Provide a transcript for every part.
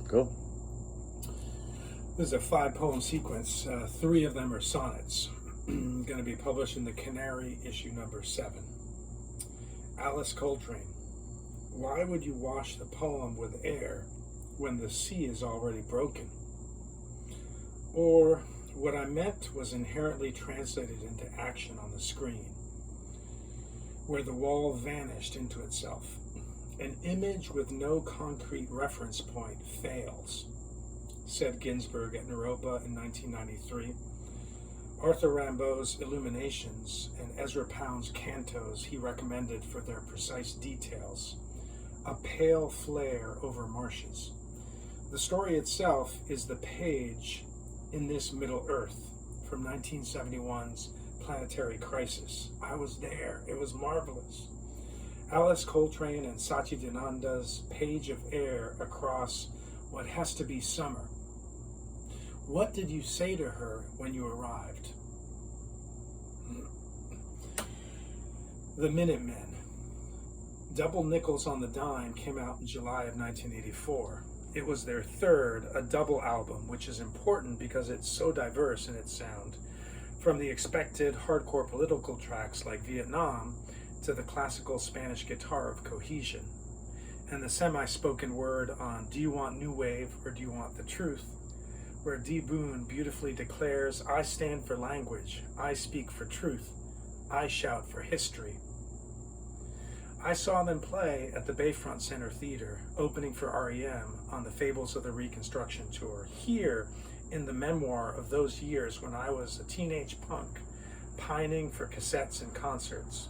Cool. This is a 5-poem sequence. 3 of them are sonnets. Going to be published in the Canary, issue number 7. Alice Coltrane. Why would you wash the poem with air when the sea is already broken? Or what I meant was inherently translated into action on the screen, where the wall vanished into itself. An image with no concrete reference point fails, said Ginsberg at Naropa in 1993. Arthur Rimbaud's Illuminations and Ezra Pound's cantos he recommended for their precise details, a pale flare over marshes. The story itself is the page in This Middle Earth from 1971's Planetary Crisis. I was there. It was marvelous. Alice Coltrane and Satchidananda's page of air across what has to be summer. What did you say to her when you arrived? The Minutemen. Double Nickels on the Dime came out in July of 1984. It was their third, a double album, which is important because it's so diverse in its sound. From the expected hardcore political tracks like Vietnam to the classical Spanish guitar of Cohesion, and the semi-spoken word on Do You Want New Wave or Do You Want the Truth, where D. Boon beautifully declares, I stand for language, I speak for truth, I shout for history. I saw them play at the Bayfront Center Theater, opening for REM on the Fables of the Reconstruction tour, here in the memoir of those years when I was a teenage punk, pining for cassettes and concerts.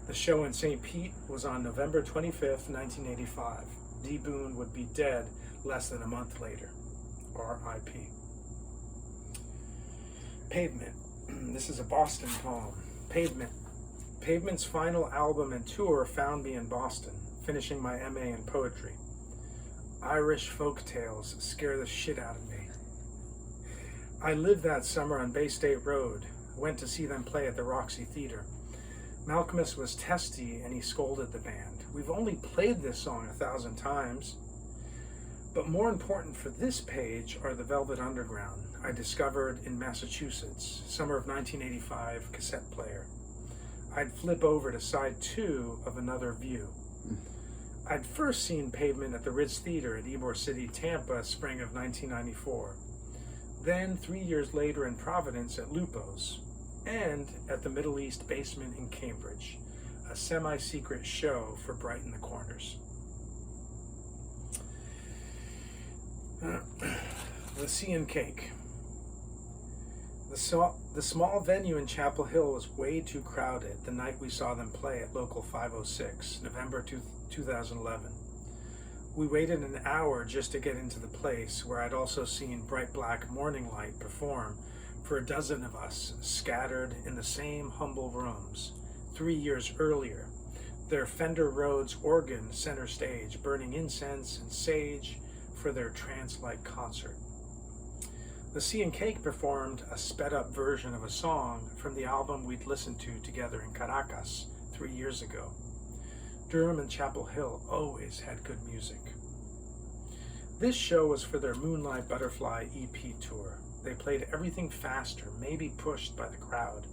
The show in St. Pete was on November 25th, 1985. D. Boon would be dead less than a month later. R.I.P. Pavement. This is a Boston poem. Pavement. Pavement's final album and tour found me in Boston, finishing my MA in poetry. Irish folk tales scare the shit out of me. I lived that summer on Bay State Road, went to see them play at the Roxy Theater. Malcolmus was testy and he scolded the band. We've only played this song 1,000 times. But more important for this page are the Velvet Underground I discovered in Massachusetts, summer of 1985 cassette player. I'd flip over to side 2 of Another View. I'd first seen Pavement at the Ritz Theater at Ybor City, Tampa, spring of 1994. Then 3 years later in Providence at Lupo's, and at the Middle East Basement in Cambridge, a semi-secret show for Brighten the Corners. The Sea and Cake. The small venue in Chapel Hill was way too crowded the night we saw them play at Local 506, November 2011. We waited an hour just to get into the place where I'd also seen Bright Black Morning Light perform for a dozen of us scattered in the same humble rooms 3 years earlier, their Fender Rhodes organ center stage burning incense and sage for their trance-like concert. The Sea and Cake performed a sped-up version of a song from the album we'd listened to together in Caracas 3 years ago. Durham and Chapel Hill always had good music. This show was for their Moonlight Butterfly EP tour. They played everything faster, maybe pushed by the crowd.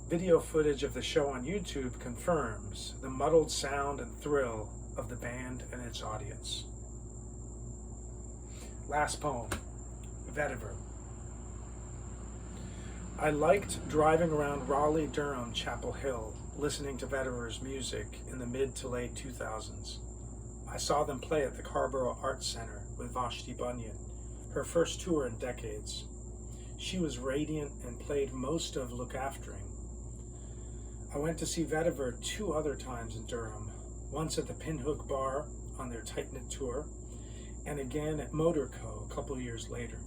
Video footage of the show on YouTube confirms the muddled sound and thrill of the band and its audience. Last poem, Vetiver. I liked driving around Raleigh, Durham, Chapel Hill, listening to Vetiver's music in the mid to late 2000s. I saw them play at the Carborough Arts Center with Vashti Bunyan, her first tour in decades. She was radiant and played most of Look Aftering. I went to see Vetiver 2 other times in Durham, once at the Pinhook Bar on their Tight-Knit tour, and again at Motorco a couple years later.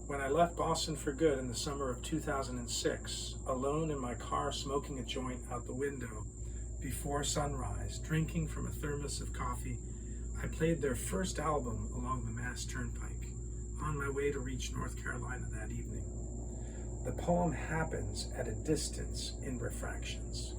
When I left Boston for good in the summer of 2006, alone in my car smoking a joint out the window before sunrise, drinking from a thermos of coffee, I played their first album along the Mass Turnpike, on my way to reach North Carolina that evening. The poem happens at a distance in refractions.